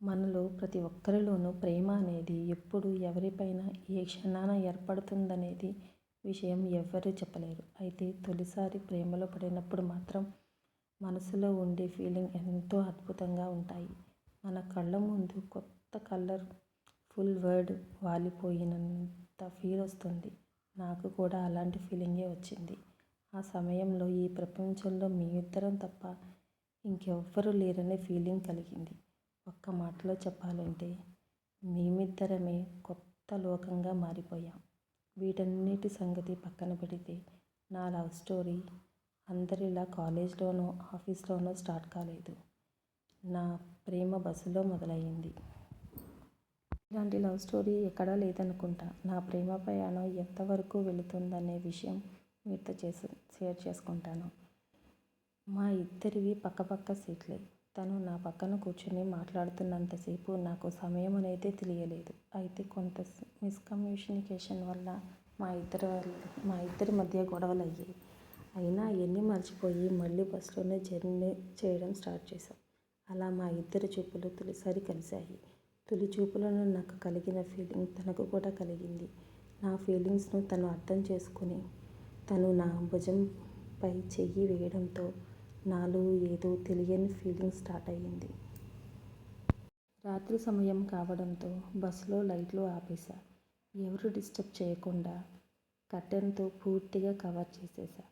మనలో ప్రతి ఒక్కరిలోనూ ప్రేమ అనేది ఎప్పుడు ఎవరిపైన ఏ క్షణాన ఏర్పడుతుందనేది విషయం ఎవ్వరూ చెప్పలేరు. అయితే తొలిసారి ప్రేమలో పడినప్పుడు మాత్రం మనసులో ఉండే ఫీలింగ్ ఎంతో అద్భుతంగా ఉంటాయి. మన కళ్ళ ముందు కొత్త కలర్ ఫుల్ వరల్డ్ వాలిపోయినంత ఫీల్ వస్తుంది. నాకు కూడా అలాంటి ఫీలింగే వచ్చింది. ఆ సమయంలో ఈ ప్రపంచంలో మీ ఇద్దరం తప్ప ఇంకెవ్వరూ లేరనే ఫీలింగ్ కలిగింది. ఒక్క మాటలో చెప్పాలంటే మేమిద్దరమే కొత్త లోకంగా మారిపోయాం. వీటన్నిటి సంగతి పక్కన పెడితే నా లవ్ స్టోరీ అందరిలా కాలేజ్లోనో ఆఫీస్లోనో స్టార్ట్ కాలేదు. నా ప్రేమ బస్సులో మొదలయ్యింది. ఇలాంటి లవ్ స్టోరీ ఎక్కడా లేదనుకుంటా. నా ప్రేమ ప్రయాణం ఎంతవరకు వెళుతుందనే విషయం మీతో షేర్ చేసుకుంటాను. మా ఇద్దరివి పక్కపక్క సీట్లే. తను నా పక్కన కూర్చుని మాట్లాడుతున్నంతసేపు నాకు సమయం అనేది తెలియలేదు. అయితే కొంత మిస్కమ్యూనికేషన్ వల్ల మా ఇద్దరి మధ్య గొడవలు అయ్యాయి. అయినా అవన్నీ మర్చిపోయి మళ్ళీ బస్సులోనే జర్నీ చేయడం స్టార్ట్ చేశాం. అలా మా ఇద్దరి చూపులు తొలిసారి కలిశాయి. తొలి చూపులను నాకు కలిగిన ఫీలింగ్ తనకు కూడా కలిగింది. నా ఫీలింగ్స్ను తను అర్థం చేసుకుని తను నా భుజంపై చెయ్యి వేయడంతో నాలో ఏదో తెలియని ఫీలింగ్ స్టార్ట్ అయ్యింది. రాత్రి సమయం కావడంతో బస్సులో లైట్లు ఆపేశా. ఎవరు డిస్టర్బ్ చేయకుండా కర్టెన్తో పూర్తిగా కవర్ చేసేశా.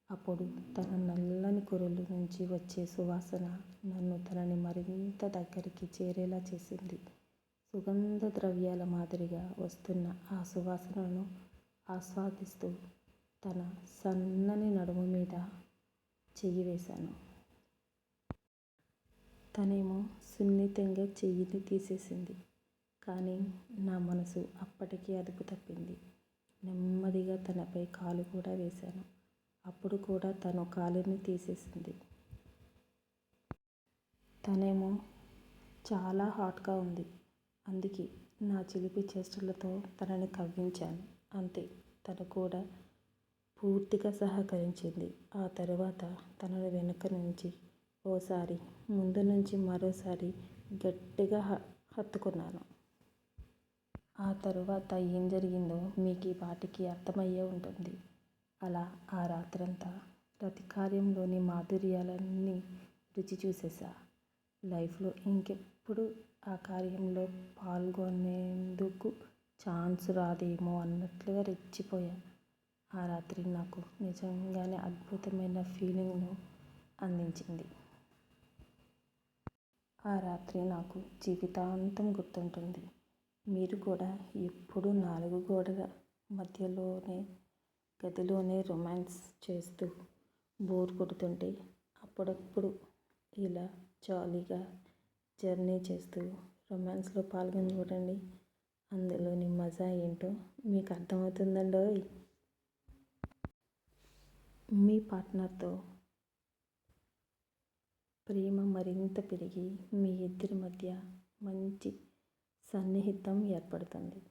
అప్పుడు తన నల్లని కురుల నుంచి వచ్చే సువాసన నన్ను తనని మరింత దగ్గరికి చేరేలా చేసింది. సుగంధ ద్రవ్యాల మాదిరిగా వస్తున్న ఆ సువాసనను ఆస్వాదిస్తూ తన సన్నని నడుము మీద చెయ్యి వేశాను. తనేమో సున్నితంగా చెయ్యిని తీసేసింది. కానీ నా మనసు అప్పటికే అదుపు తప్పింది. నెమ్మదిగా తనపై కాలు కూడా వేశాను. అప్పుడు కూడా తను కాలుని తీసేసింది. తనేమో చాలా హాట్గా ఉంది. అందుకే నా చిలిపి చేష్టలతో తనని కవ్వించాను. అంతే, తను కూడా పూర్తిగా సహకరించింది. ఆ తరువాత తనని వెనుక నుంచి ఓసారి, ముందు నుంచి మరోసారి గట్టిగా హత్తుకున్నాను. ఆ తరువాత ఏం జరిగిందో మీకు ఈ పాటికి అర్థమయ్యే ఉంటుంది. అలా ఆ రాత్రంతా రతికార్యంలోని మాధుర్యాలన్నీ రుచి చూసేశా. లైఫ్లో ఇంకెప్పుడు ఆ కార్యంలో పాల్గొనేందుకు ఛాన్స్ రాదేమో అన్నట్లుగా రెచ్చిపోయా. ఆ రాత్రి నాకు నిజంగానే అద్భుతమైన ఫీలింగ్ను అందించింది. ఆ రాత్రి నాకు జీవితాంతం గుర్తుంటుంది. మీరు కూడా ఎప్పుడూ 4 గోడల మధ్యలోనే గదిలోనే రొమాన్స్ చేస్తూ బోర్ కొడుతుంటే అప్పుడప్పుడు ఇలా జాలీగా జర్నీ చేస్తూ రొమాన్స్లో పాల్గొని చూడండి. అందులోని మజా ఏంటో మీకు అర్థమవుతుందండోయ్. మీ పార్ట్నర్తో ప్రేమ మరింత పెరిగి మీ ఇద్దరి మధ్య మంచి సన్నిహితం ఏర్పడుతుంది.